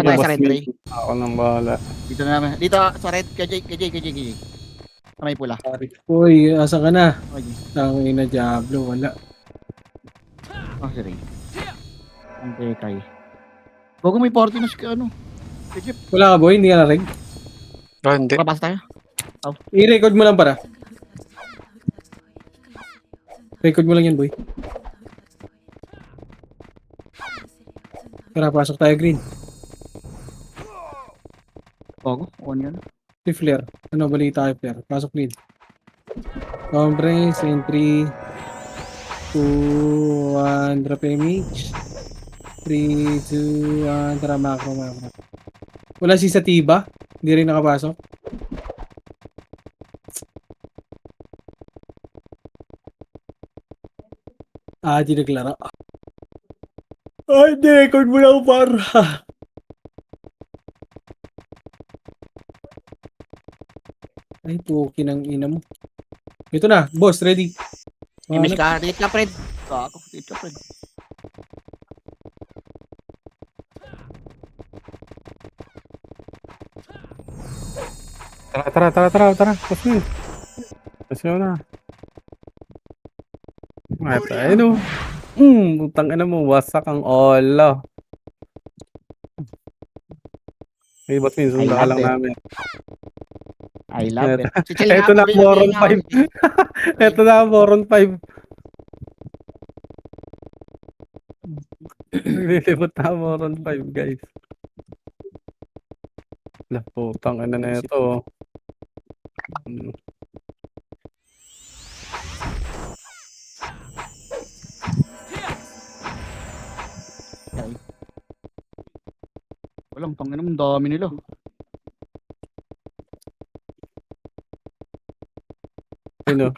Saan tayo Labas sa red, mid. Ray? Ako nang bahala. Dito na namin. Dito sa red, KJ. Sa may pula. Uy, asa ka na? Okay. Tangin na Diablo, wala. Oh, si Ray. Ang dekay. Bago may party na si ano. KJ, Wala ka boy, hindi ka na-reg. Hindi. tara basta tayo. I-record mo lang para. Record mo lang yan boy. Tara, pasok tayo green. Bago, on yan. Si Flair. Ano balita kay Flair? Pasok green. Conference in 3, 2, 1, drop image. 3, 2, 1, tara macro. Wala si Satiba. Hindi rin nakapasok. Di naglaro. Ay, hindi. Record mo lang para. Ay, puki ng ina mo. Ito na. Boss, ready. Image ka. Dito ka, Fred. Ako. Dito ka, Fred. Tara. Pas mo. Pas mo na. Ito, ayun o. Utang ina mo, wasak ang olo. Hey, boss min, sunda ka I love lang it. namin. I love it. Ito na, Moron 5. Ito na, Moron 5. Nililipot na Moron 5, guys. Lah, putang ina na ito. Walang tangin naman, dami nila. Sino?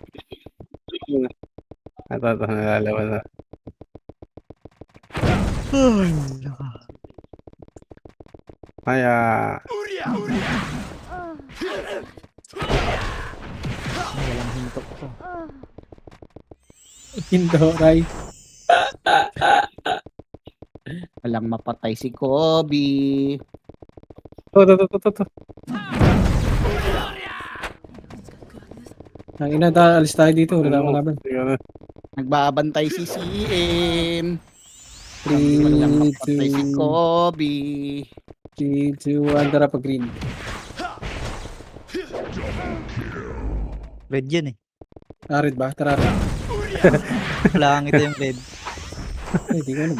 Ito, nalalaman na. Kaya, Walang hintok to. Hinto, Ray. Walang mapatay si Kobe. to. Ang ina, alis tayo dito. Wala na akong laban. Nagbabantay si CM. 3, Walang mapatay si 2, Kobe. 3, 2, 1, tara pa green. Red yun eh. Red ba? Tara. Lang ito yung red. Ay, di ko alam.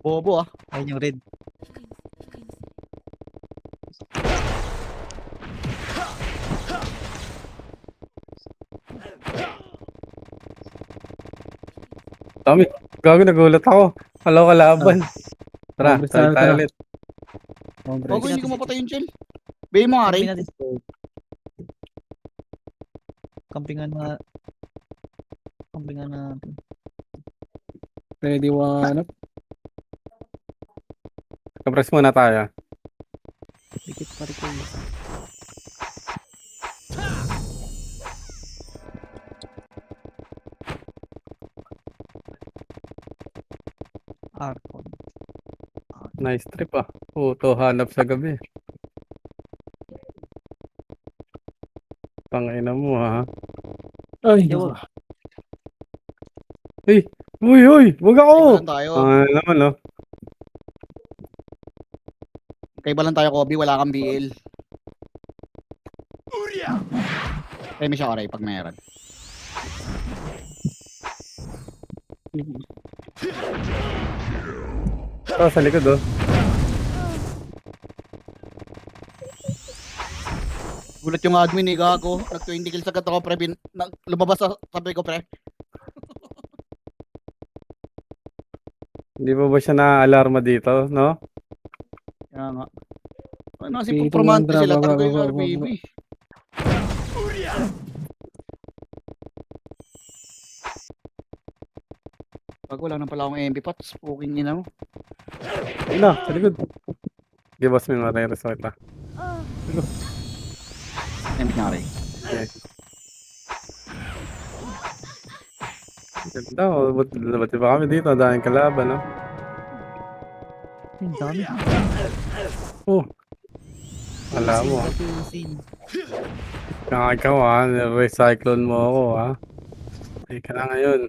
Bobo ah. Ayun yung red. Dami. Gago, nagulat ako. Halo kalaban. Tara, Tara. tayo ulit. Bago hindi ko mapatay yung chill. Bay mo nga Camping rin. natin ito. Campingan na. Campingan natin. Ready, one up. Kapres muna tayo. Dikit pa rin ko. Arcon. Nice trip ah. Puto, hanap sa gabi. Tangina mo ha. Ay, Yo. Uy, wag ako. Kaiba lang tayo. Naman no. Kaiba lang tayo, Kobe. Wala kang BL. May siya ka rin pag mayroon. Ito sa likod oh. Gulat yung admin eh, gago. Nag-20 kills agad ako, pre. Lumabas sa sabi ko, pre. Hindi ba siya na-alarma dito, no? Kaya nga. Ano kasi Dito, pumpromante Mandra, sila. baba, Tanggay yung baba, RBB. Pag wala na pala akong MP pots, puking ina mo. Ayun na, sa likod. Give us min, resort ah. MP nga rin. Ganda oh, ba't ba kami dito? Daming kalaban no? Ang dami. Oh, alam mo. Tusin. Ikaw recyclone mo ako ha. Hindi ka na ngayon.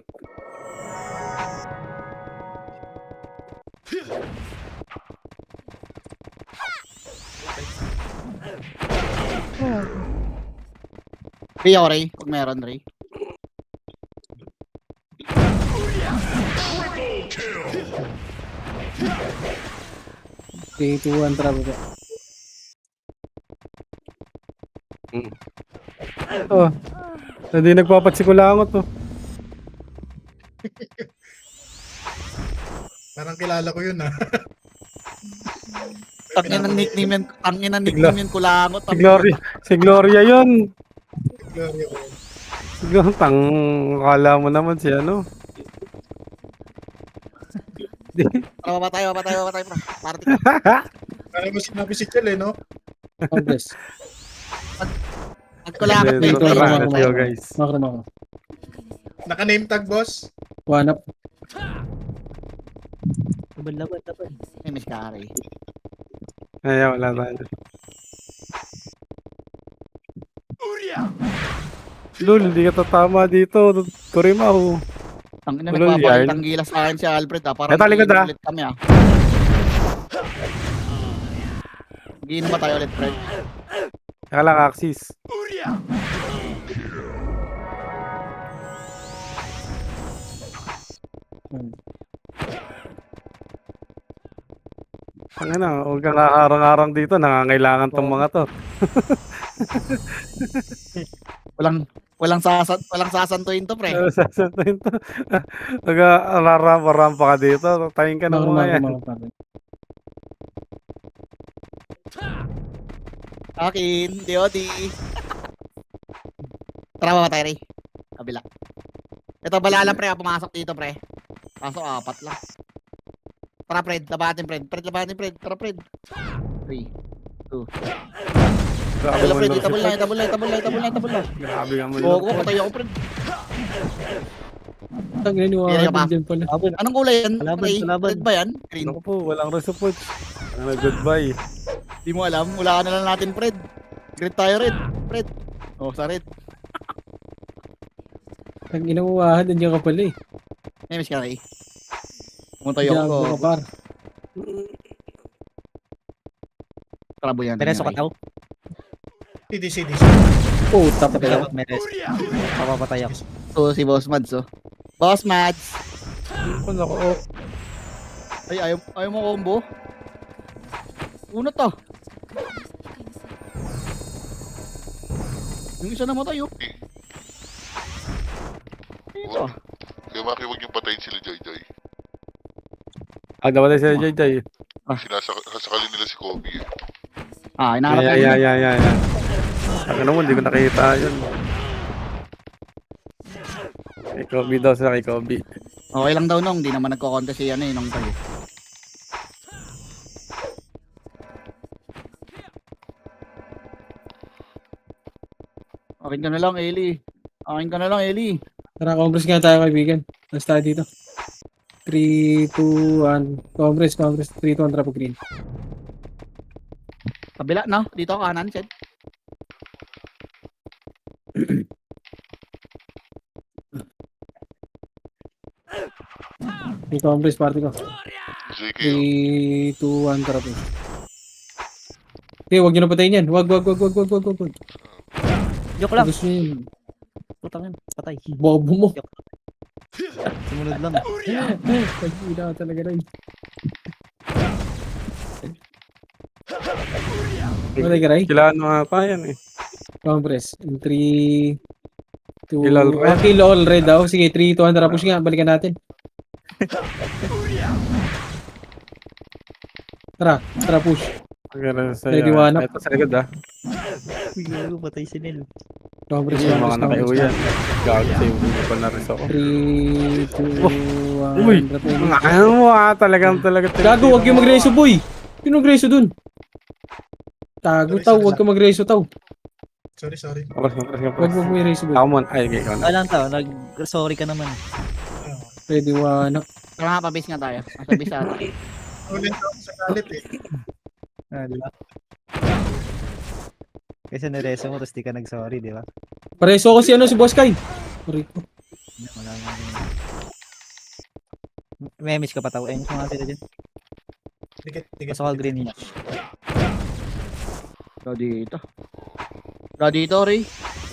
Ray ako, Ray. Pag meron, Ray. Okay, 2-1 trap ba? Oh, hindi nagpapatsikulangot to. Parang kilala ko yun, ah. Tangin ng nickname yan. Tangin ng nickname yan. Kulangot. Si Gloria yun. Gloria ko. Siguro akala mo naman si ano. Tara, mapatay, bro. Party ka. Parang mo sinabi si Chel, no? Compres. Pag kulangot, Hindi, Ray. Ito, tara, ito, tayo, ito. guys. Makro. Naka-name tag, boss. 1 up. Laban. May miss ka, Ray. Ay, wala tayo. Lul, hindi ka tatama dito. Kurimaw. Tangin na Ulol, nagpapalit yarn. ang gilas sa akin si Alfred, ha. Parang Eto, likod, iinom ulit kami, ha. Giinom ba tayo ulit, Fred? Kaya lang, Axis. Ang ano, huwag kang kakarang-arang dito. Nangangailangan tong mga to. Walang sasantuin to, pre. Sasantuin to. Nag-ararampa ka dito. Tayin ka ng mga yan. Makro. Akin, DOD. Tara, mamatay, Ray. Kabila. Ito, bala lang, pre. Pumasok dito, pre. Pasok, 4 lang. Tara, Fred. Labatin, Fred. Tara, Fred. 3, 2. Grabe Wala, mo Fred. naman Itabol si na. Grabe ka mo Oo, patay ako, Fred. Tangin ni Kaya Wala pa. din pala. Anong kulay yan, Kalaban, Ray? kalaban. Red ba yan? Green. Naku po, walang resupport. Goodbye. Di mo alam. Wala na lang natin, Fred. Green tayo, Red. Fred. Oh, sa Red. Ang inawahan din ka pala eh. May miss ka, Ray. Pumunta yung Diyan ko. ka par. Trabo yan. Tereso ka tao. CDC. Oh, tap ka. Dapat may rest. Papapatay ako. So, si Boss Mads, oh. Boss Mads! Naku, Ay, ayaw mo combo? Una to. Yung isa namatay, oh. Ito. Kaya Maki, huwag yung patayin sila Joy. dapat tayo si JJ. Sinasakalin nila si Kobe eh. Ah, inaharap ko. Yan. Ano mo, hindi ko nakita yun. Kay Kobe daw sila, kay Kobe. Okay lang daw nung, di naman nagko-contest si ano eh, nung tayo. Akin ka na lang, Eli. Tara, compress nga tayo kaibigan. Let's tayo dito. 3, 2, 1. Compress. 3, 2, 1, trap green. Kabila, no? Dito kanan, Sed. May compress party ko. JK, 3, 2, 1, trap. Okay, wag nyo na patayin yan. Wag. Joke lang. Gusto nyo yun. Putang yan. Patay. Bobo mo. Sumunod lang. Pag-ina ka talaga rin. Wala ka rin? Kailangan mga pa yan eh. Compress. In 3, 2, Kill all red. Kill all red daw. Sige, 3, 2, 1, push nga. Balikan natin. Tara, push. Pagkala sa Ready, one up. Ito sa likod ah. Uy, gago, patay si Nel. Compress, Yung mga nakaiuyan. Gago sa yung pa na rin ako. 3, 2, 1. Uy! Ano mo talagang. Gago, wag yung mag-reso, boy. Sino mag-reso dun? Tago tao, wag ka mag-reso tao. Sorry. Wag mo yung reso, boy. Ako mo. Ay, okay, ikaw na. Alam tao, nag-sorry ka naman. Ready, 1 up. Tara nga, pabase nga tayo. Nasa base ata. Ulit ako sa galit eh. Wala. Kasi nareso mo, tapos di ka nag-sorry, di ba? Pareso ko si ano si Boss Kyle. Sorry ko. Wala nga rin. May image ka pa tao. Ayun mga sila dyan. Dikit, dikit. Pasok ka green niya. Dito. Dito, Ray.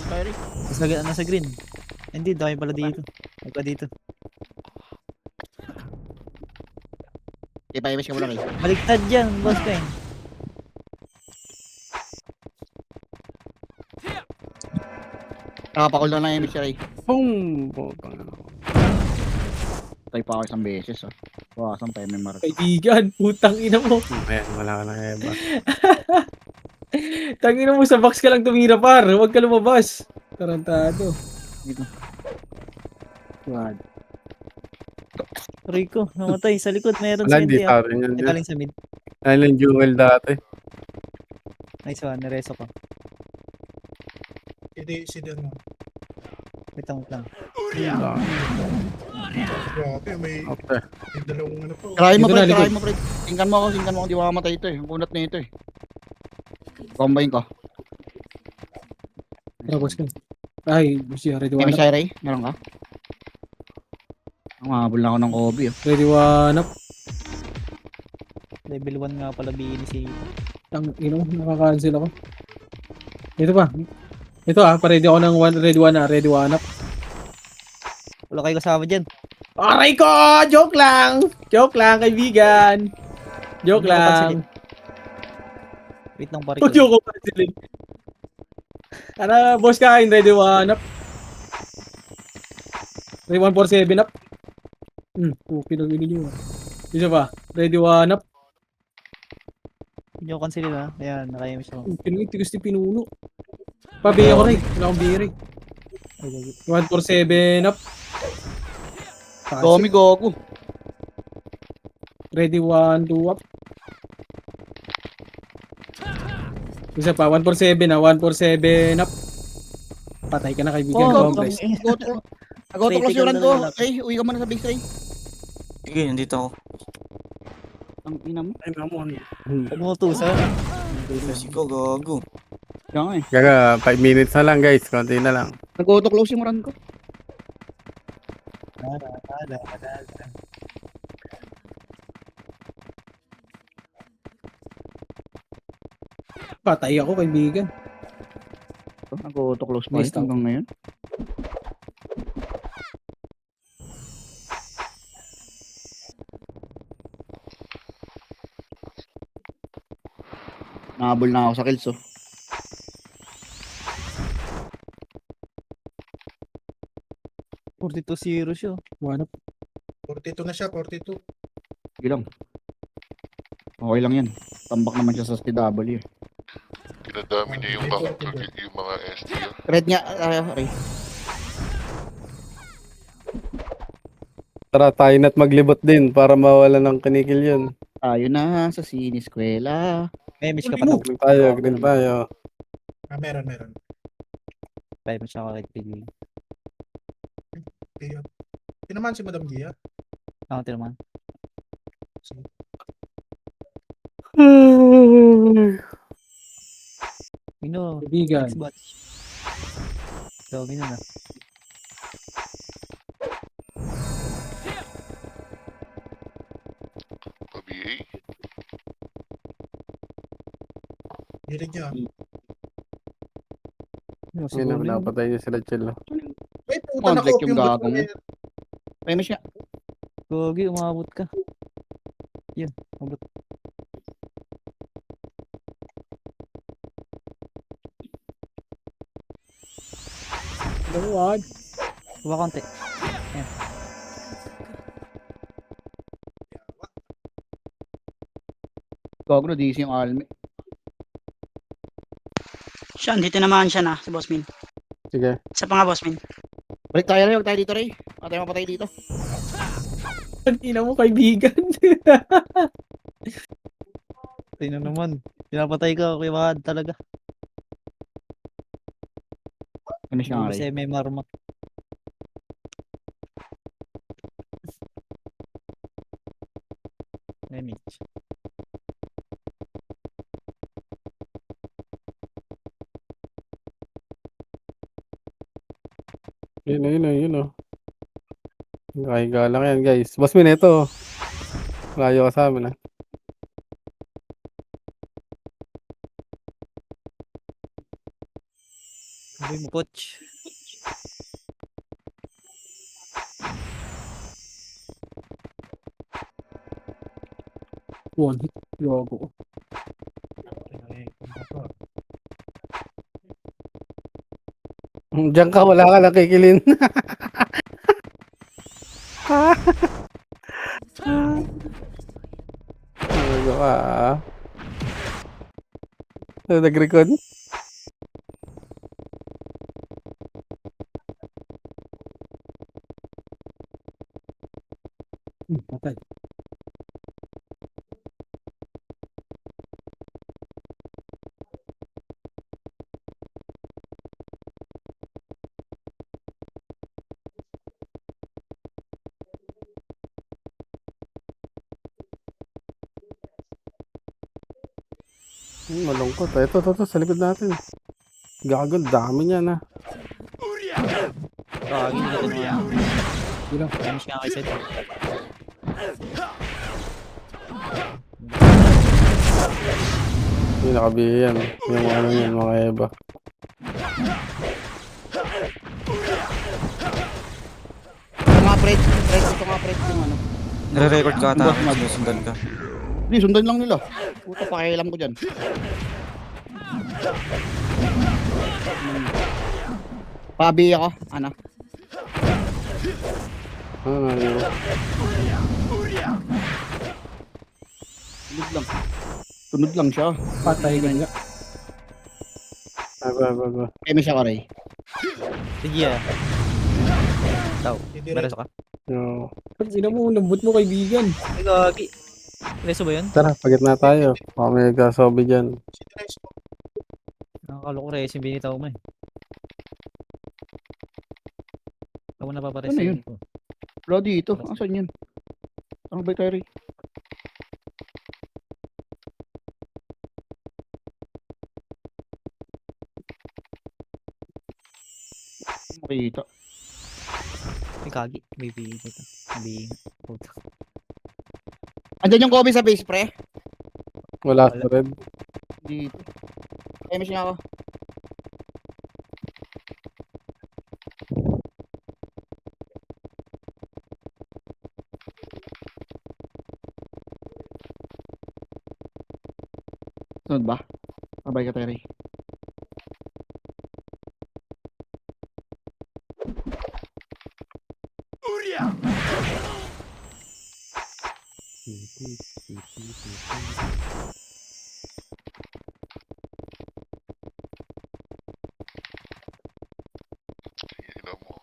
Tayo, Ray. Tapos nasa green. Hindi, dami pala dito. Ay pa dito. Ipa-image ka muna, Ray. Baliktad dyan, boss ka eh. Nakapakul na lang image, Ray. Boom! Putang ina. Tayo pa ako isang beses, ah. Buwasan tayo may mark. Kaibigan, putang ina mo. Ayan, wala ka na eba. Tangina mo sa box ka lang tumira par. Huwag ka lumabas. Tarantado. God. Rico, namatay. Sa likod, meron Wala, si hindi Andy. sa akin yan. Ay, galing sa mid. Island Jewel dati. Nice one, nareso ko. CD ano. Wait lang. Grabe, may Okay. dalawang ano po. Karahin mo, Dito pre. na, likod. Karahin mo, pre. Tingkan mo ako. Hindi makamatay ito, eh. Ang kunat na ito, eh. Combine ko. Tara, Boss Kyle. Ay, siya, ready May one up. Shai, Ray? Meron ka? Ang habol na ako ng Kobe, oh. Ready one up. Level 1 nga pala bini si... Tangina mo, nakaka-cancel ako. Ito pa. Ito pa-ready ako ng ready one up. Wala kayo kasama dyan. Aray ko! Joke lang! Joke lang, kaibigan. Joke Hindi ko lang. pansinin. Wait lang pare ko. Joke ko cancelin. Tara, boss kain, ready one up. Ready 147 up. Okay na gini nyo. Isa pa, ready one up. Hindi ko cancelin ha. Ayan, naka-image ako. Tigas ni pinuno. Pabiya ko rin. Wala akong biya rin. 147 up. Tommy Goku. Ready 1, 2 up. Isa pa, 147 na, 147 up. Patay ka na kaibigan. Oh, Congress. Nag-auto-close yun ko. Ay, uwi ka muna sa base, Ray. Sige, nandito ako. Ang ina mo. Ay, naman. Pumutusan. Kasi ko, gago. Kaya nga, eh. Kaya 5 minutes na lang guys. Konti na lang. Nag-auto-close yung run ko. Patay ako kaibigan. Nag-auto-close pa rin Missed out. hanggang ngayon. Nahabol na ako sa kills, oh. Forty-two zero siya. One up. 42 na siya, 42. Sige lang. Okay lang yan. Tambak naman siya sa STW. Kinadami niya yung mga SD. Red nga, Ray. Tara, tayo na't maglibot din para mawala ng kinikil yun. Tayo na sa siniskwela. May image ka pa tao. Green tayo. Meron. May image ako kay Pili. Gia. Tinaman si Madam Gia. Ako tinaman. Mino. Kaibigan. Next batch. So, Mino na. Pa-BA. Hilig niya. Mino, Yun siguro ang yun. napatay niya sila chill. Wait, puta na Conflict ko yung gago mo. Premise nga. Gogi, umabot ka. Yun, umabot. One. Kuha konti. Gago na DC yung Alme. Siya, dito naman siya na, si Boss Min. Sige. Isa pa nga, Boss Min. Balik tayo, Ray. Huwag tayo dito, Ray. Huwag tayo mapatay dito. Ina mo kaibigan. Tingnan naman. Pinapatay ka, Kuya Mahad talaga. Finish nga, Ray. Kasi may marmak. May image. Yun o. Nakahiga lang yan guys. Boss Min, ito. Layo ka sa amin ah. Sabi mo, coach. One hit. Gago. Diyan ka, wala ka nakikilin. Ano ka ah? Nag-record? Patay. Malungkot. Ito, sa likod natin. Gago, dami niyan ah. Kagi, hindi ko na. Yun lang. Finish nga kay Seth. Yung nakabihi yan. Yung ano yan, mga eba. Ito nga, Fred. Ito nga, Fred. Yung ano. Nare-record ka ata. Sinusundan ka. Hindi, sundan lang nila. Puta, pakialam ko dyan. Pabi ako. Ano? Ano. Sunod lang. Sunod lang siya. Patay ka nga. Aba. Kaya may siya ka, Ray. Sige ah. Tao, Hindi rin. meron ka? Yo. Sino mo, lambot mo kaibigan. Ay, gagi. Reso ba yun? Tara, pagit na tayo. Baka may nagkasobi dyan. Si Tres mo. Nakakalo ko reso yung binitaw mo eh. Ako napaparesin Ano yun? ko. Wala dito. Asan yun? Ano ba tayo, Ray? Makita. Ay, kagi. May binitaw ito. May puta. Andyan yung Kobe sa base, pre. Wala sa red. Dito. Kaya may siya ako. Sunod ba? Mabay ka, Terry. Ina mo.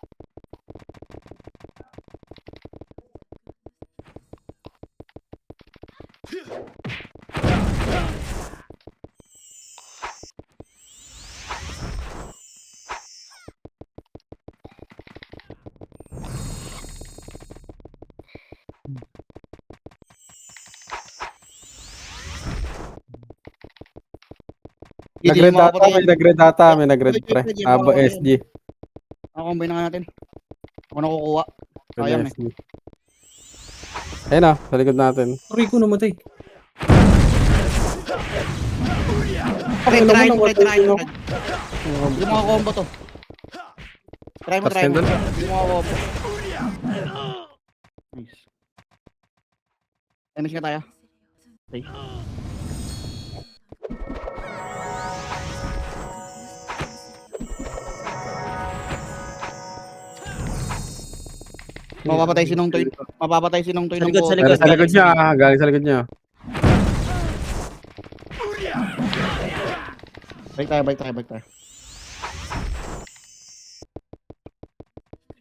Nag-red data, may nag-red pre. Aba SG. Ako, combine na nga natin. Ako nakukuha. Sayang eh. SG. Ayun na, sa likod natin. Rico namatay. Okay, try mo, naman, try mo. ano? Hindi mo combo to. Try mo. Suspended? Hindi mo combo. Nice. Finish nga tayo. Okay. Mapapatay si Nong Toy. Mapapatay si Nong Toy ng Sa buo. likod. Galing sa likod niya, galing sa likod niya. Balik tayo.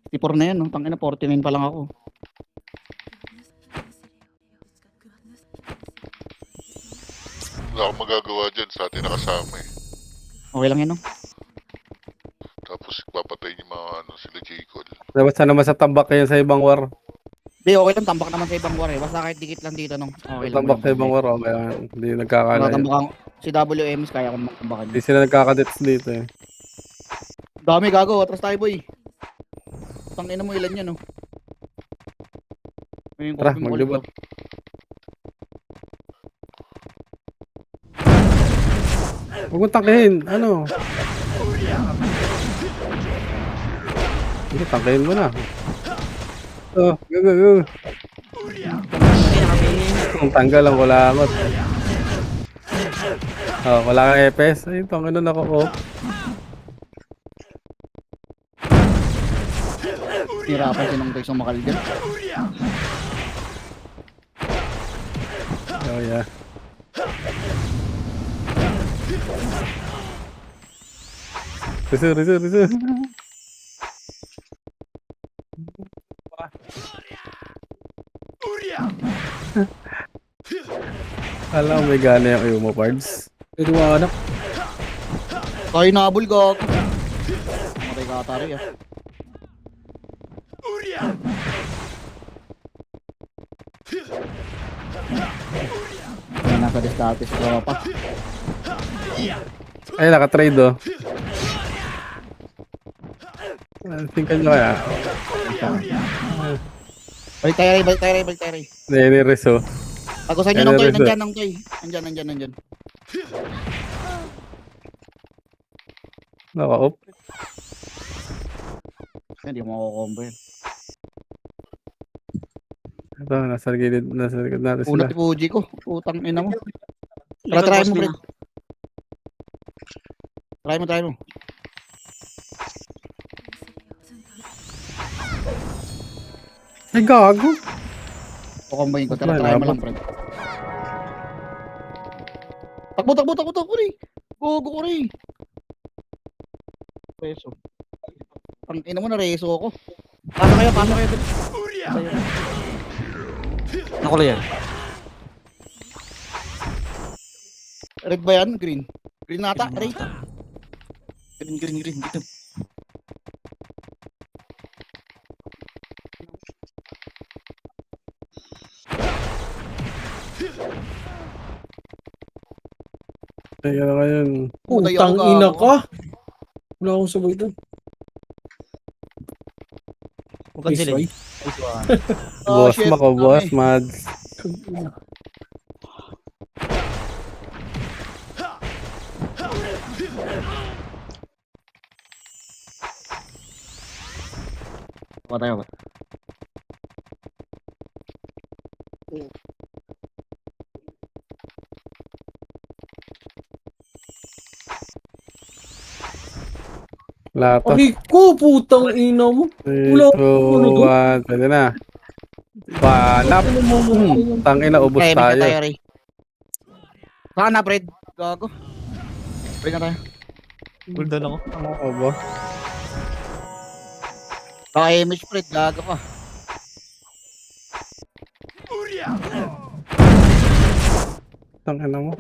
54 na yan, no? Tangina, 49 pa lang ako. Wala akong magagawa dyan sa atin nakasama eh. Okay lang yan, no? Tapos papatay yung mga ano sila J-Call. Basta naman sa tambak kayo sa ibang war. Hindi, okay lang. Tambak naman sa ibang war eh. Basta kahit dikit lang dito, no? Okay lang. Tambak sa ibang war, okay. Hindi nagkakalayo. Tambak si WMs, kaya ko magtambakan. Hindi sila nagkakadets dito eh. Dami gago, atras tayo boy. Putang ina mo ilan yan, oh. May Tara, copy mo maglibot. ulit, Huwag mong tangkihin. Ano? Hindi, tangkihin mo na. Oh, go. Kung tanggal ang kulangot. Oh, wala kang EPS. Ay, tangin na ako-off. Hirapan si Nong Toy sumakal dyan. Oh, yeah. Resu. Alam mo, may gana yung Umo Pards. Liwanag. Tayo nabul, gag. Matay ka atari, ah. May nasa distatis ko pa. Ay, naka-trade oh. Tingkan nyo kaya. Balik tayo, Ray. Nene Reso. Tagusan nyo ng Toy, nandyan, Toy. Nandyan. Naka-off. Hindi mo makukombo yun. Ito, nasa likod natin sila. Ulat Fuji ko. Utang ina mo. Likod, Try boss mo, min. Fred. Try mo. Ay, gago. Kukomboyin ko. Wala, Try mo labot. lang, Fred. Takbo, Ray. Go, Ray. Reso. Ang ina mo na reso ako. Paano kayo? Nakulo yan. Red ba yan? Green? Green nata, Ray. Green. Dito. Ay, ano ngayon? Putay Utang ako, ina gago. ka. Wala akong sabay doon. Huwag cancelin. Nice, Nice one. Boss shit, Mako, Boss dami. Mads. Patay ako. Lato. Aray ko, putang ina mo. 3, Wala 2, 1. Pwede na. Panap. Tangina, ubos May ka tayo. tayo, Ray. Saan na, Fred? Gago. Bring na tayo. Cooldown ako. Ano ko ba? Naka-image, Fred. Gago ka. Tangina mo.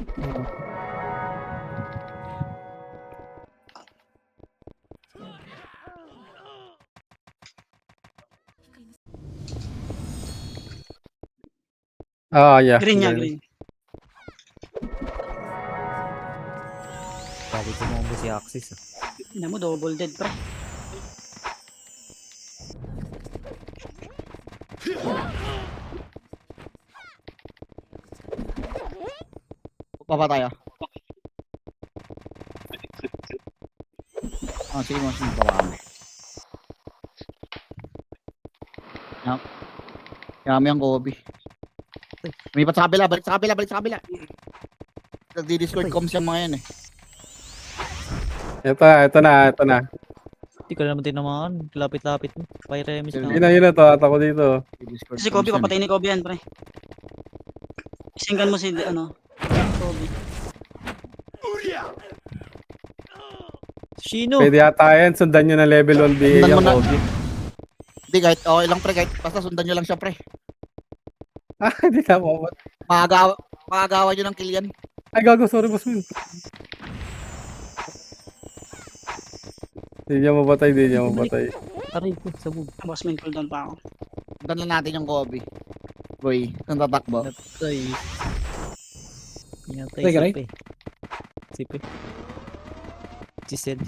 Ah, yeah. Green niya, Green. green. Sabi ko mo si Axis. Ah. Ina mo, double dead, pre. Baba tayo. Sige mo, baba kami. Yami ang Kobe. Lumipat sa kabila, balik sa kabila. Nagdi-discord comms yung mga yan eh. Ito na. Hindi ko na naman tinamaan. Lapit-lapit mo. Fire remis na. Yun na to. Ako dito. Discord Si Kobe, papatay ni Kobe yan, pre. Isinggan mo si, Kobe. Shino! Pwede yata yan. Sundan nyo na level 1 BA Sundan mo yung na. Kobe. Hindi kahit okay lang pre, kahit basta sundan nyo lang siya pre. Ah, hindi na po. Makagawa nyo ng kill yan. Ay, gago. Sorry, boss Min. Hindi niya mapatay. Aray ko, sabog. Boss min, cooldown pa ako. Sundan lang natin yung Kobe. Boy, kung tatakbo. Pinatay. Pinatay Teka, si Pe. Si Pe. Si Sed.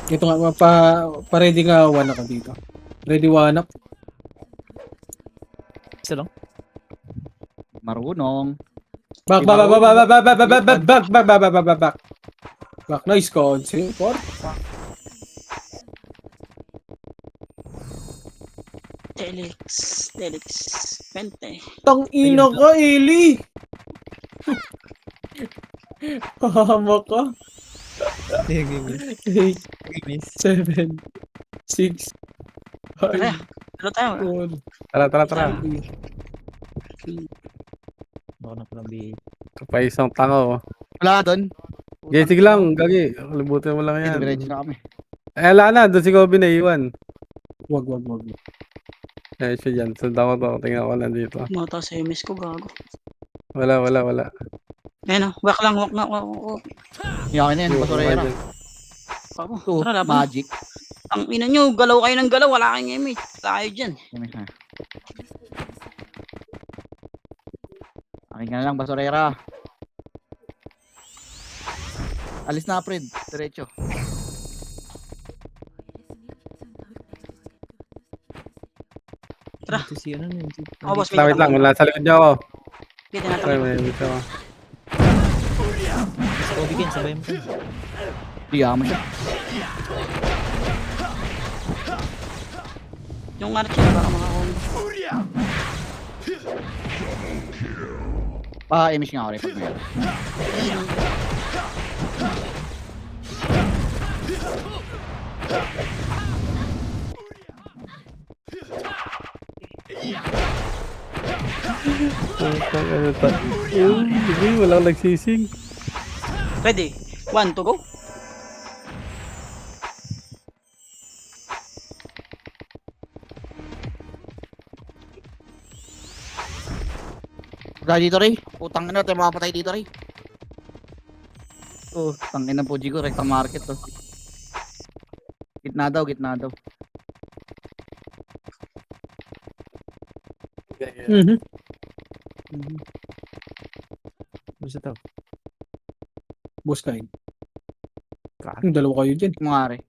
Ito nga, pa-ready nga one ako dito. Ready one up. Isa lang. Marunong. Back. Back. Nice concept. Por. Delix. 20. Tang ina ka, Eli. Hahama ka. Game. 8, Miss. 7, 6, 5, Tara, ano tayo? 4, Tara. Baka na pala B. Pa isang tanga, oh. Wala doon. Okay, sige lang, gagi. Libutin mo lang yan. Diretso na kami. Wala na. Doon si Kobe na iwan. Wag. Siya dyan. Sundan ko to. Tingnan ko nandito. Mata sa MS ko, gago. Wala. Ayun o, wak na. Yakin na yan, basurera. Papo, Ito, tara, laban. magic. Ang ina nyo, galaw kayo ng galaw, wala kayong image. Wala kayo dyan. Akin ka na lang, basurera. Alis na, Fred. Diretso. Tara. Ito si ano yun. Oh, boss, Wait lang. Wala sa likod niya ako. Pwede Okay, natin. may miss ako. Sa Kobe Ken, sabay mo. Diya mo siya. Yung archer, baka makakuha. Imish nga ako rin pag meron. Hindi, walang nagsising. Ready? 1 to go? Wala dito, Ray. Utang na, tayo makapatay dito, Ray. Tangin na po, Jigo. Recta market to. Gitna daw. Mhm. Gusto to. Boss kain. Yung dalawa kayo dyan. Mga Ray.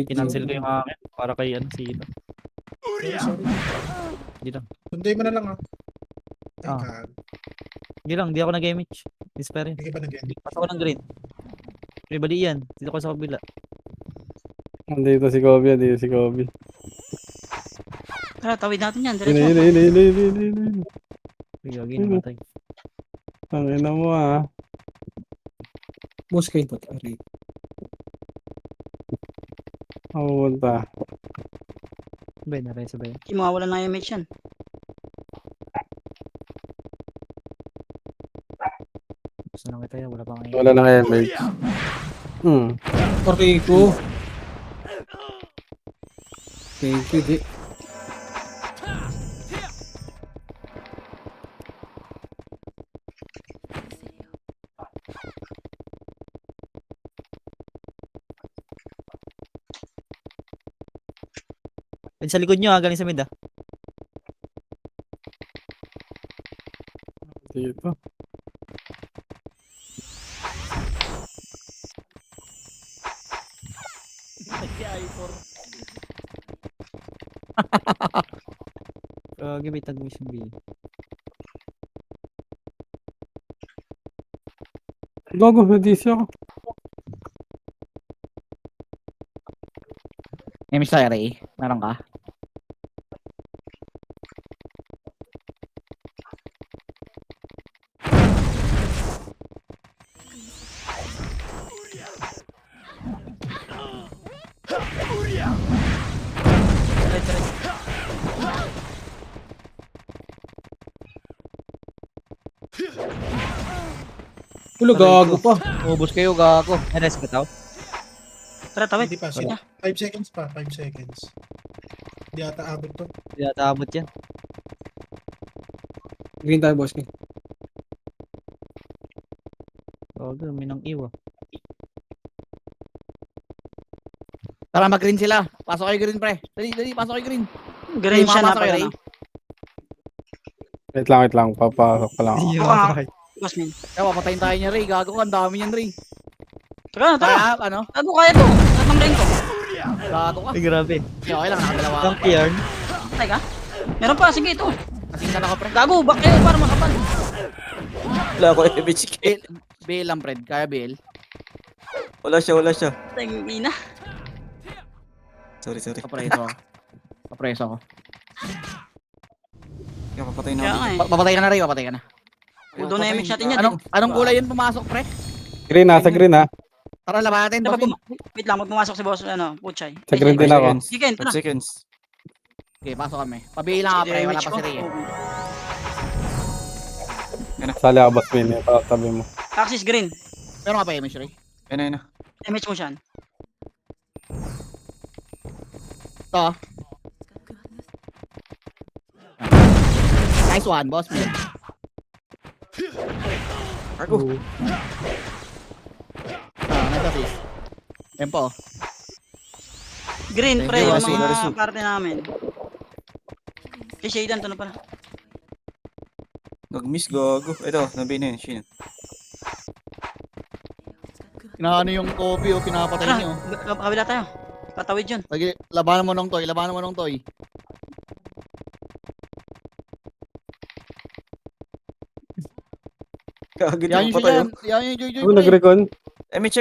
Kinancel ko yung akin. Para kay ano si ito. Sorry. Hindi lang. Sunday mo na lang ah. Ay, Ah. kag. Hindi lang. Hindi ako nag-image. Dispare yun. Hindi ka ba nag-edit? Pasok ko ng green. May bali yan. Dito ko sa kabila. Nandito si Kobe. Tara, tawid natin yan. Yun. Diretso. Uy, gagi namatay. Ang ina mo, ah. Boss kain to. Aray. Ang pupunta. Sabay na rin, sabay. Hindi mawawala ng image yan. Gusto na kita yan. Wala pa ngayon. Wala nang image. Aray ko. Thank you, di. Yan sa likod nyo ha. Galing sa mid ah. Dito. Gagi may tag-wish yung B. Gago, nadisi ako. Imish tayo, Ray. Meron ka? Ulo, gago pa. Ubus kayo, gago. May rescue tao? Tara, tawid. Hindi pa. Sige. 5 seconds pa. 5 seconds. Hindi ata abot to. Hindi ata abot yan. Green tayo, boss kain. Gagi, may nang iwa. Tara, mag-green sila. Pasok kayo green, pre. Dali, pasok kayo green. Green siya na Makapasok kayo, pala. Ray. No? Wait lang. Papasok pa lang ako. Boss man. Kaya papatayin tayo niya, Ray. Gago ka, ang dami niyan, Ray. Tara. Tara, ano? Ano kaya to? Tatanggain ko. Gago ka. Ay, grabe. Okay lang, nakadalawa ako. Ang yarn. Teka. Meron pa, sige ito. Nasingkan ako, pre. Gago, back kayo para makapal. Wala ako MHK. BL lang, Fred. Kaya BL. Wala siya. Tangin ina. Sorry. Papreso ako. Papreso ako. Kaya papatay na Kaya ako. nga eh. Papatay ka na rin, papatay ka na. Udo na image natin yan. Anong kulay yun pumasok, pre? Green nasa green ha. Tara, labatin, Diba, boss. wait lang, magpumasok si boss, Puchay. Sa green din ako. Sige, ito 5 na. seconds. Okay, pasok kami. Pabilang ka, pre. Wala pa si Ray. Sali ako, boss min. Ito, tabi mo. Axis green. Meron ka pa image, Ray? Ayun na. Image mo siya. Ito. Nice one, boss. Man. Ako. Nice assist. Yan po. Green, Thank pre, you, yung Rasul, mga Rasul. parte namin. Si Shaden, ito na pala. Nag-miss gago. Ito, nabi na yun. Shin. Kinaano yung copy o pinapatay Tara, niyo. kabila tayo. Patawid yun. Lagi, labanan mo ng toy, labanan mo ng toy. Kagad Yan yung yung patay. siya, yan yung Joy Ako nag-recon. MH.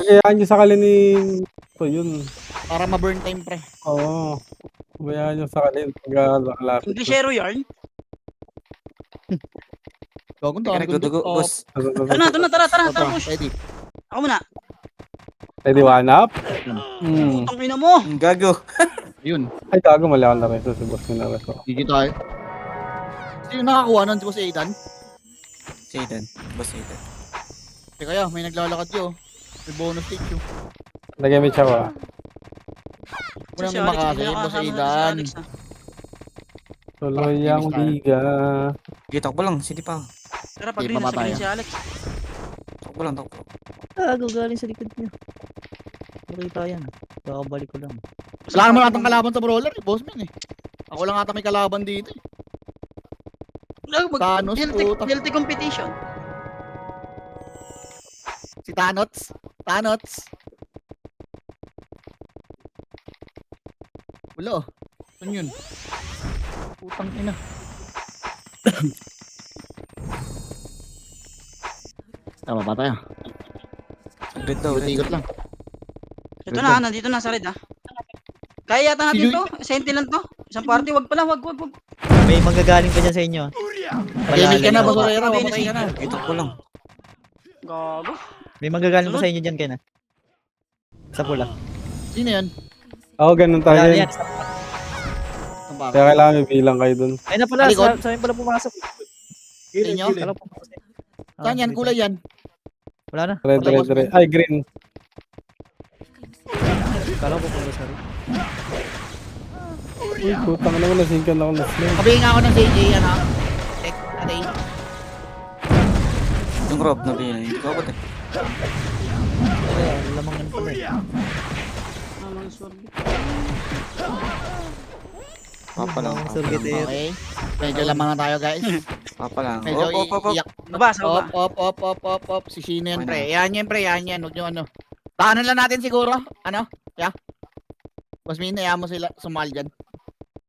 Kayaan nyo sa kalin ni... Ito yun. Para ma-burn time, pre. Oo. Kayaan nyo sa kalin. Pagkalapit. Englishero yarn. Gagawin to. Teka, nagdudugo, boss. Tara, push. Ready. Ako muna. Ready, one up? Putang ina mo. Ang gago. Yun. Ay, gago, mali ako na rin. Si boss min na rin. Gigi tayo. Sino nakakuha nun? Si Boss Aidan? Satan. Boss Satan. Teka kaya, may naglalakad yun. May bonus stage yun. Nag-image ako ah. Unang Si may Alex, makasay, hindi Boss nakasama si Aidan. Alex, ah. Tuloy ang liga. Takbo lang. Sige pa. Tara, pag Di green, pa nasa green tayo. si Alex. Takbo lang. Gago, galing sa likod niya. Makita yan. Kakabalik ko lang. Wala naman atang kalaban sa brawler, boss man eh. Ako lang ata may kalaban dito eh. Thanos, puta. Healthy competition. Si Tanots. Tanots. Wala. Ano yun? Putang ina. Tama ba tayo? Red daw. Red. Ikot lang. Ito na, nandito na sa red, Kaya yata natin Si to. Sentinel to. Isang party, wag pala, wag. May manggagaling pa dyan sa inyo. Mag-email ka na, Malalim. basurero. Sabi ni Mamatay ka na. Takbo lang. Gago. May manggagaling pa sa inyo dyan, Ken. Sa pula. Sino yan? Ako, ganun tayo. Wala yan. Ang baka. Kaya kailangan may bilang kayo dun. Ay na pala, Talikod? sa amin pala pumasok. Sa inyo? Kala ko pumasok. Saan yan? Kulay yan? Wala na. Red, Patay, boss, red. Ay, green. Kala ko pumasok. Sorry. Uy, putang na ako. Nasinkan ako na slow. Kabihin nga ako ng CJ, ano? Check, atay. Yung Rob, nabi na. Hindi ko abot eh. Kaya, lamang yan pala eh. Naman, sorry. Papa lang. Lamang surgit eh. Okay. Medyo lamang na tayo, guys. Papa lang. Medyo Op. iyak. Baba, sa baba. Op. Si Shino yan, Okay pre. Yan yan, pre. Yan yan. Huwag nyo ano. Tahanan lang natin siguro. Ano? Yeah. Mas minaya mo sila sumal dyan.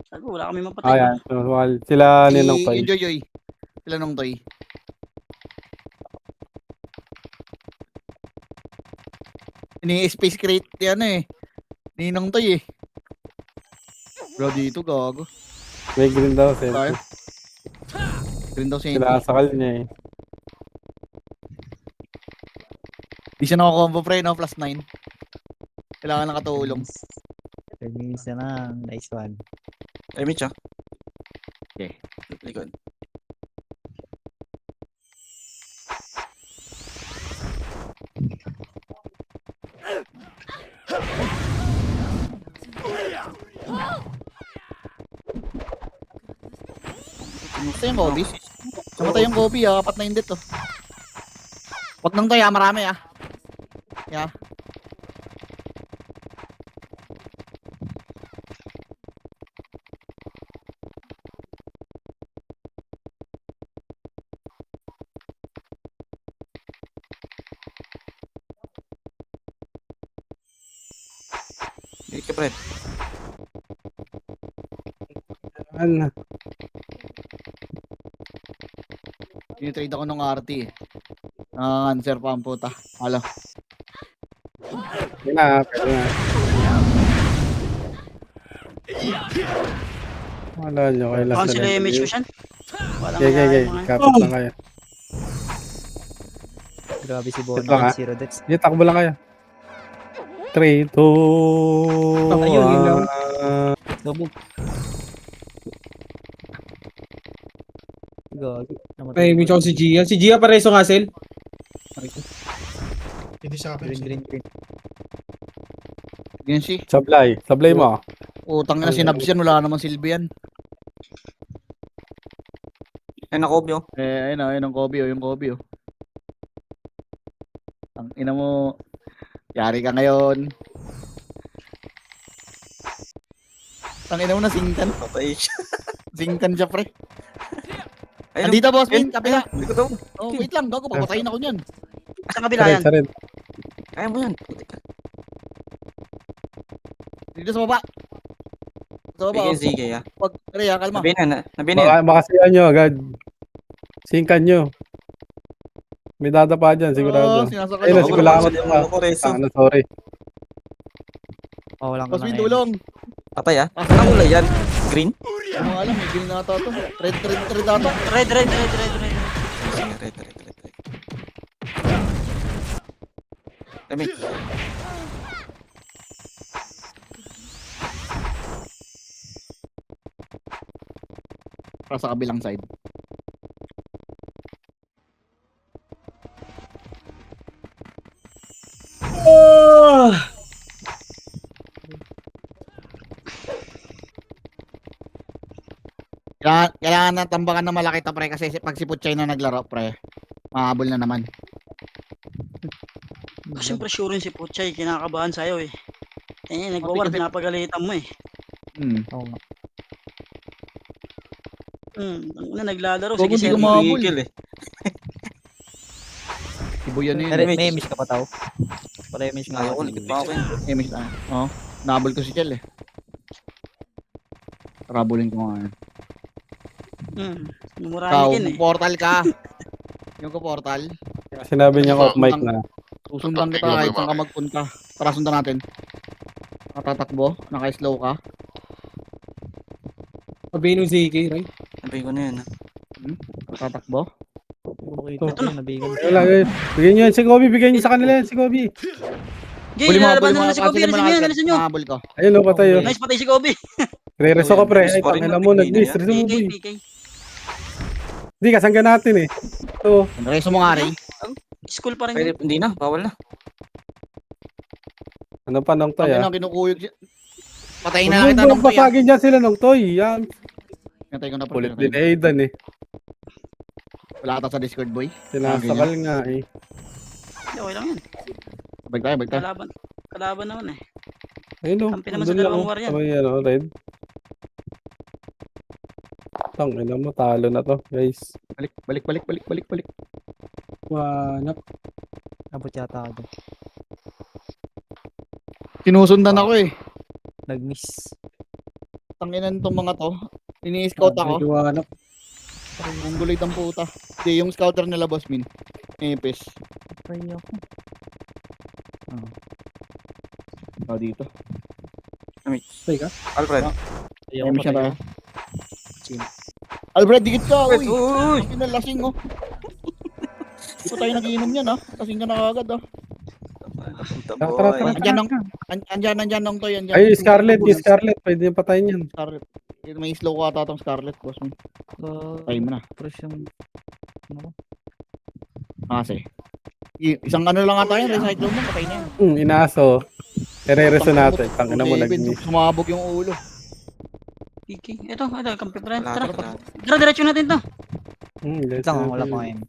Sago, wala kami mapatay. Ayan. Sila ninong pa. Yung Joy. Sila nung Toy. Ini-space crate yan eh. Ninong Toy eh. Bro, dito gago. May green daw. Tayo. Green daw siya. Sila sa kalin niya eh. Di siya nakakombo pre, no? +9. Kailangan ng katulong. Release na lang. Nice one. MH. Okay. Likod. Ito yung Kobe. Sumatay yung Kobe ah. Apat na hindi to. Huwag nang tayo ah. Marami ah. Yeah. Dito ka, pre. Ano? Tinitrade ako ng RT eh. Answer pa ang puta. Halo. Pwede na, pwede na. Wala nyo, kayo last Cancel na image rin. ko siya. Walang Okay, kaya mga- kapit lang kayo. Grabe si Ito Bono. nga. Zero dex. Sige, takbo lang kayo. 3, 2, Tayo, yun lang. Double. Gagi. Namatay Ay, may ako si Gia. Si Gia pareso nga, Sel. Hindi sa akin. Green. Yan si. Sablay. Sablay mo. Utang na sinabs yan. Wala naman silbi yan. Ay, nakobi, oh. Ayun ang Kobe yung Kobe Ang ina mo. Yari ka ngayon. Ang ina mo na singkan. Patay siya. Singkan siya pre. Ayun, Andito boss ayun, Min. Kapila. ayun, Hindi ko daw. Oh, wait lang. Gago. Papatayin ako niyan. Sa kabila yan. Sa red. Kaya mo yan. Puti ka. Dito sa baba. Sa baba. Bigyan Oh. sige, ah. Wag. Rhea, kalma. Nabi na yan. Makasiyan nyo agad. Singkan nyo. May dadapa dyan, sigurado. Sinasakal Ayun na, ako. sigurado. Ano ko, Reso. Ano, sorry. Oh, walang Boss Min, na tulong. Patay, ah. Anong kulay yan? Green? Ano alam, may green na ata to. Red ata. Red. Sige, red. Dami. Para sa kabilang side. Kailangan na tambakan na malaki to pre kasi pag si Puchay na naglaro pre, mahabol na naman. Siyempre sure rin si Puchay. Kinakabahan sa'yo eh. Nagwawar. Kapit-kapit. Pinapagalitan mo eh. Oo nga. Naglalaro. Bago Sige, di sir. ko mahabol. Gigil, eh. Ibo yan yun. Pero may miss ka pa tao. Para miss nga. Ayaw ko, likit pa ako, eh. Miss na. Oh, nahabol ko si Chel eh. Rabulin ko nga. Murahin Ikaw, din eh. portal ka. Yung ko portal. Sinabi niya off mic na. Susundan kita kahit saan ka magpunta. Tara, sundan natin. Natatakbo, naka-slow ka. Sabi nung ZK, right? Sabi ko na yan, ah. Natatakbo. Okay, Ito ito na. Nabigan. Wala, guys. Bigyan nyo yan si Kobe. Bigyan nyo sa kanila yan si Kobe. Jay, lalaban na si Kobe. Alisin nyo. Nahabol ko. Ayun, patay. Nice, patay si Kobe. Re-reso ko, pre. Miss Ay, pa rin tangina na, mo. bigay na Nag-miss. yan. Reso mo, PK, boy. PK. Hindi, kasangga natin eh. So, Reso mo nga rin. School pa rin Pwede, yun. hindi na. Bawal na. ano pa nung toy, Sabi ah? na kinukuyog siya. Patayin na lang kita nung toy. Pasagin dyan sila nung toy. Yan. Natay ko na Kulit pre. din Aidan eh. Wala ata sa Discord boy. Sinasakal nga eh. Hindi, okay lang yan. Bag tayo. Kalaban naman eh. Ayun o. Kampi naman sa Andun lang, dalawang oh. war yan. Sabay, ano, red. Tangina mo, talo na to, guys. Balik. Wanap. Abot yata ako dun. Sinusundan ako eh. Nag-miss. Tanginan tong mga to. Ini-scout ako. Medyo wanap. Ang gulit ang puta. Hindi, yung scouter nila boss min. Epes. Try ako. Oh, dito. Stay ka? Alfred. Ayaw Epes ko siya tayo. tayo. Alfred, dikit ka. Alfred, Uy. uy! Ang lasing oh. Tayo nagiinom yan ah. Lasing ka na kagad ah. Tara. Andyan nung to yan. Ay, Scarlet, yung Scarlet. Pwede yung patayin yan. Scarlet. May slow ko ata tong Scarlet boss min. Tayo mo na. Fresh yung... Ano? Kasi. Isang ano lang ata yan. Recycle mo. Patay na yan. Inaso. Ere-reso natin. Tangina mo, nag-miss. Sumabog yung ulo. PK. Ito, kampi pa rin. Wala, Tara, wala. diretso natin to. Let's Ito nga, go. wala pa ngayon.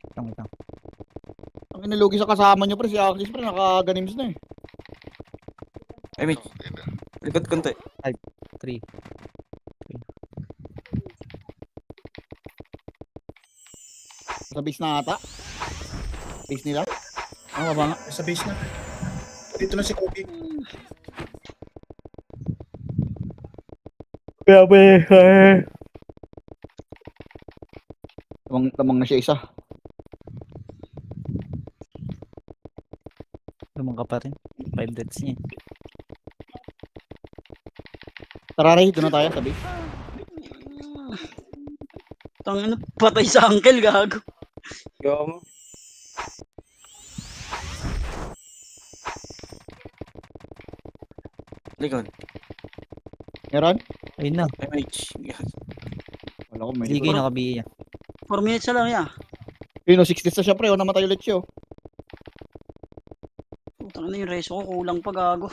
Ito. Ang inalugi sa kasama nyo pre. Si Axis pre. Nakagaниms na eh. Ay, Mitch. Likod konti. 3. Sa base na ata. Base nila. Ano ba nga? Sa base na. Dito na si Kobe. Tamang na siya isa. Lumang ka pa rin. 5 deaths niya. Tara Ray, doon na tayo sabi. Tangina, patay sa uncle, gago. Yo. Likod. Meron? Ayun na. MH. Wala ko may Sige, likod. nakabiya. 4 minutes na lang yan. Yun, 60 na siya pre. O namatay ulit siya. Putang ina yung reso ko, kulang pa gago.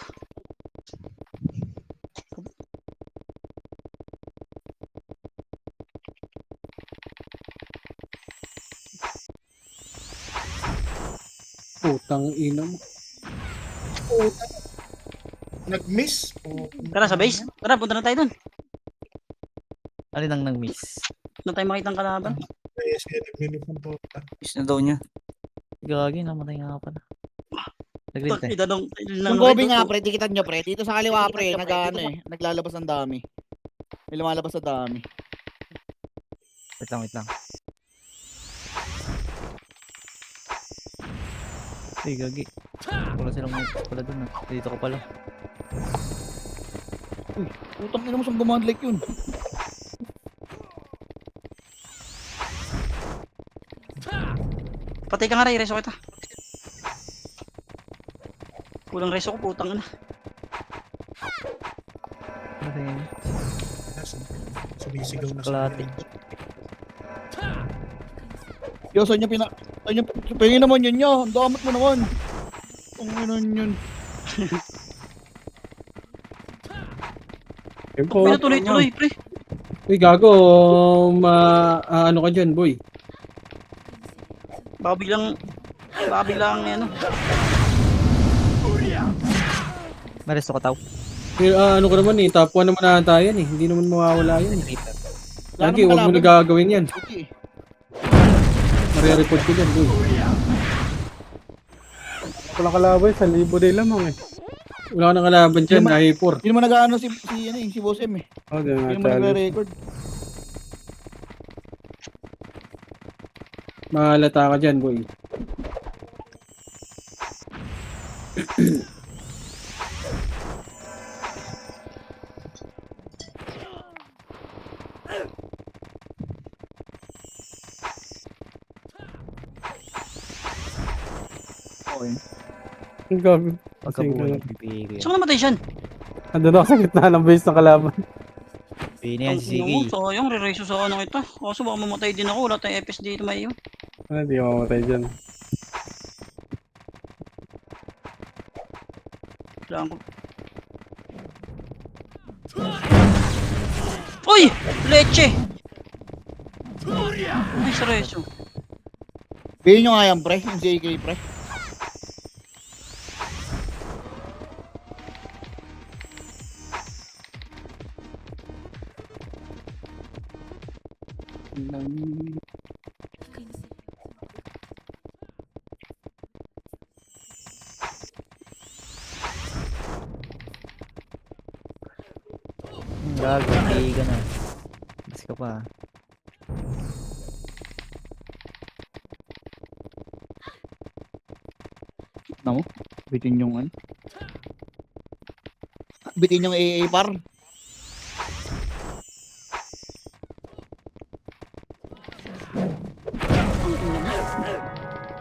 Putang ina mo. Nag-miss. Tara sa base. Tara, punta na tayo dun. Alin ang nag-miss? Na tayo makita ang kalaban. Yes, uniform po. Is na daw niya. Gagi, namatay nga pala. Nag-rin tayo. Itanong. Yung Kobe nga pre, tikitan nyo pre. Dito sa kaliwa pre, naglalabas ang dami. May lumalabas ang dami. Wait lang. Ay, gagi. Wala silang mic pala dun ah. Dito ko pala. Putang ina mo siyang gumandlik yun. Patay ka nga rin, reso kita. Kulang reso ko, putang ina. Patay nga. Sumisigaw na Kalate. Yo, saan nyo pingin naman yun nyo. Ang damot mo naman. Ang yun. Yun po. Tuloy, pre. Uy, gago. Ano ka dyan, boy? Baka biglang, ano. Maresto ka tao. Ano ko naman eh, top 1 naman ata yan eh. Hindi naman mawawala yan eh. Lagi, naman huwag mo kalaban. na gagawin yan. Okay. Mare-report ko dyan, boy. Walang kalaban, 1,000 din lamang eh. Wala ka nang kalaban dyan, Hindi nahipor. Hindi naman nag-ano si Boss M eh. Oh, di Hindi na naman challenge. nagre-record. Mahalata ka dyan, boy. Okay. Ang gabi. Pagkabuhay, Sige. bibigay. Saan ka namatay siyan? Andun ako sa gitna ng base ng kalaban. Bibigay na yan si Ang Sige. ina mo, sayang, re-reso sa ano kita. Kaso baka mamatay din ako, wala tayong FS dito may yun. Hindi ako mamatay dyan. Kailangan ko. Uy! Leche! Ay, sa reso. Bigyan nyo nga yan pre, yung JK pre. Gago, hindi ka na. Mas ka pa. Ano mo? Bitin yung ano? Bitin yung AA par.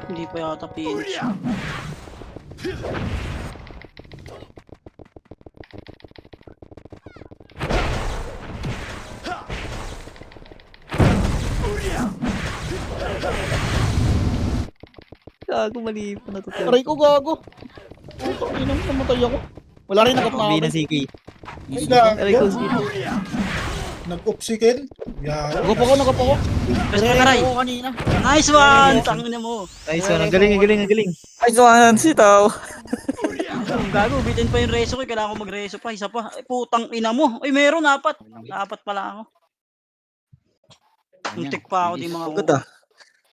Hindi pa yata finish. Gago, mali pa natutunan. Aray ko gago. Putang ina mo, namatay ako. Wala rin nakap na Hindi na ako. Sige. Ay, Aray ko, gago. Sige. Nag-upsikel. Yeah. Nagap ako. Best ka karay. Ako kanina. Nice one! Tangina mo. Nice one. Ang galing. Ay, suwanan si tao. Ang gago, bitin pa yung reso ko. Kailangan ko mag-reso pa. Isa pa. Ay, putang ina mo. Ay, meron. 4. 4 pala ako. Muntik pa ako di mga Good ah.